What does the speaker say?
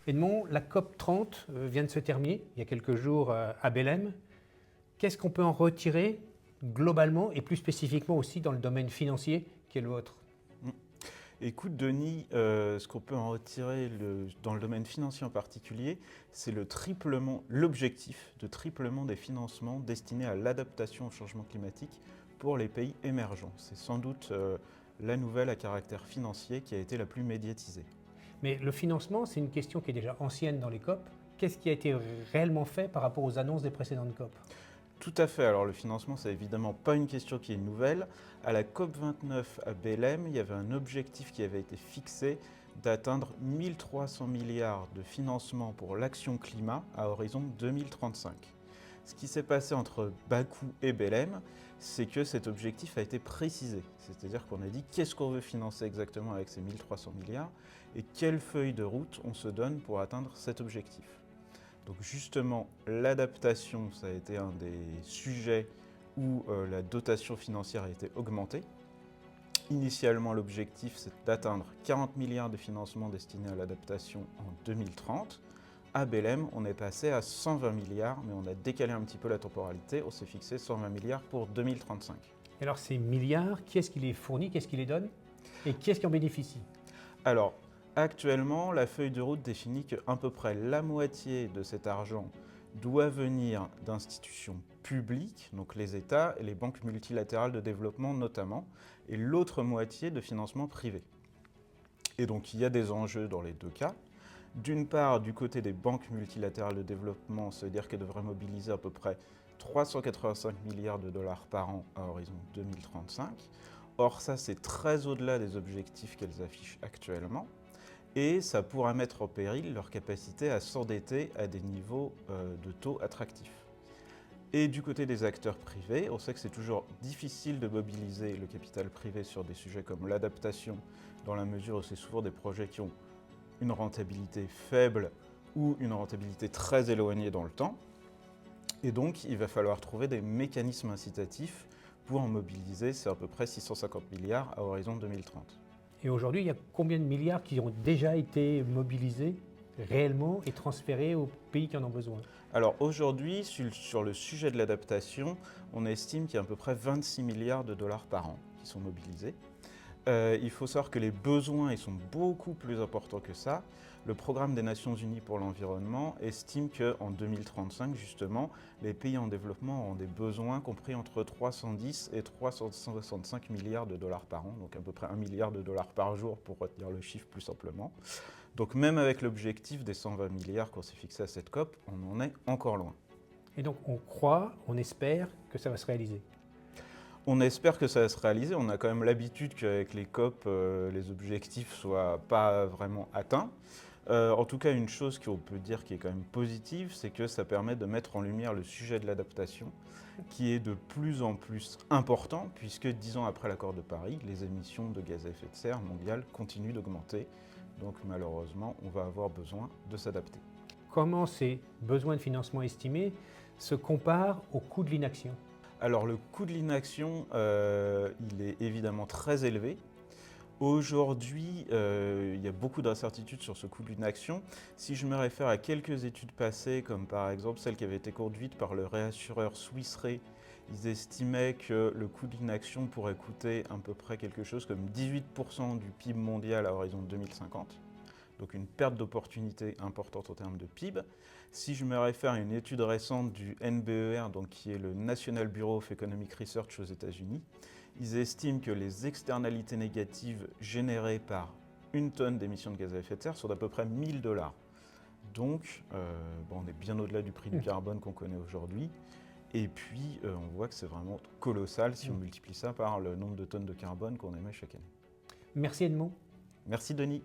Edmond, la COP 30 vient de se terminer il y a quelques jours à Belém. Qu'est-ce qu'on peut en retirer globalement et plus spécifiquement aussi dans le domaine financier qui est le vôtre? Écoute Denis, ce qu'on peut en retirer dans le domaine financier en particulier, c'est l'objectif de triplement des financements destinés à l'adaptation au changement climatique pour les pays émergents. C'est sans doute la nouvelle à caractère financier qui a été la plus médiatisée. Mais le financement, c'est une question qui est déjà ancienne dans les COP. Qu'est-ce qui a été réellement fait par rapport aux annonces des précédentes COP? Tout à fait. Alors le financement, c'est évidemment pas une question qui est nouvelle. À la COP29 à Belém, il y avait un objectif qui avait été fixé d'atteindre 1300 milliards de financement pour l'action climat à horizon 2035. Ce qui s'est passé entre Bakou et Belém, c'est que cet objectif a été précisé. C'est-à-dire qu'on a dit qu'est-ce qu'on veut financer exactement avec ces 1300 milliards et quelle feuille de route on se donne pour atteindre cet objectif. Donc justement, l'adaptation, ça a été un des sujets où la dotation financière a été augmentée. Initialement, l'objectif, c'est d'atteindre 40 milliards de financements destinés à l'adaptation en 2030. À Belém, on est passé à 120 milliards, mais on a décalé un petit peu la temporalité. On s'est fixé 120 milliards pour 2035. Et alors ces milliards, qui est-ce qui les fournit, qui est-ce qui les donne et qui est-ce qui en bénéficie? Alors, actuellement, la feuille de route définit qu'à peu près la moitié de cet argent doit venir d'institutions publiques, donc les États et les banques multilatérales de développement notamment, et l'autre moitié de financement privé. Et donc il y a des enjeux dans les deux cas. D'une part, du côté des banques multilatérales de développement, ça veut dire qu'elles devraient mobiliser à peu près 385 milliards de dollars par an à horizon 2035. Or ça, c'est très au-delà des objectifs qu'elles affichent actuellement. Et ça pourra mettre en péril leur capacité à s'endetter à des niveaux de taux attractifs. Et du côté des acteurs privés, on sait que c'est toujours difficile de mobiliser le capital privé sur des sujets comme l'adaptation, dans la mesure où c'est souvent des projets qui ont une rentabilité faible ou une rentabilité très éloignée dans le temps. Et donc, il va falloir trouver des mécanismes incitatifs pour en mobiliser, c'est à peu près 650 milliards à horizon 2030. Et aujourd'hui, il y a combien de milliards qui ont déjà été mobilisés réellement et transférés aux pays qui en ont besoin? Alors aujourd'hui, sur le sujet de l'adaptation, on estime qu'il y a à peu près 26 milliards de dollars par an qui sont mobilisés. Il faut savoir que les besoins ils sont beaucoup plus importants que ça. Le programme des Nations Unies pour l'environnement estime qu'en 2035, justement, les pays en développement auront des besoins compris entre 310 et 365 milliards de dollars par an, donc à peu près 1 milliard de dollars par jour pour retenir le chiffre plus simplement. Donc même avec l'objectif des 120 milliards qu'on s'est fixé à cette COP, on en est encore loin. Et donc on croit, on espère que ça va se réaliser. On espère que ça va se réaliser. On a quand même l'habitude qu'avec les COP, les objectifs ne soient pas vraiment atteints. En tout cas, une chose qu'on peut dire qui est quand même positive, c'est que ça permet de mettre en lumière le sujet de l'adaptation, qui est de plus en plus important, puisque 10 ans après l'accord de Paris, les émissions de gaz à effet de serre mondiales continuent d'augmenter. Donc malheureusement, on va avoir besoin de s'adapter. Comment ces besoins de financement estimés se comparent au coût de l'inaction? Alors le coût de l'inaction, il est évidemment très élevé. Aujourd'hui, il y a beaucoup d'incertitudes sur ce coût de l'inaction. Si je me réfère à quelques études passées, comme par exemple celle qui avait été conduite par le réassureur Swiss Re, ils estimaient que le coût de l'inaction pourrait coûter à peu près quelque chose comme 18% du PIB mondial à horizon 2050. Donc une perte d'opportunité importante en termes de PIB. Si je me réfère à une étude récente du NBER, donc qui est le National Bureau of Economic Research aux États-Unis, ils estiment que les externalités négatives générées par une tonne d'émissions de gaz à effet de serre sont d'à peu près 1000 $. Donc on est bien au-delà du prix du carbone qu'on connaît aujourd'hui. Et puis on voit que c'est vraiment colossal si on multiplie ça par le nombre de tonnes de carbone qu'on émet chaque année. Merci Edmond. Merci Denis.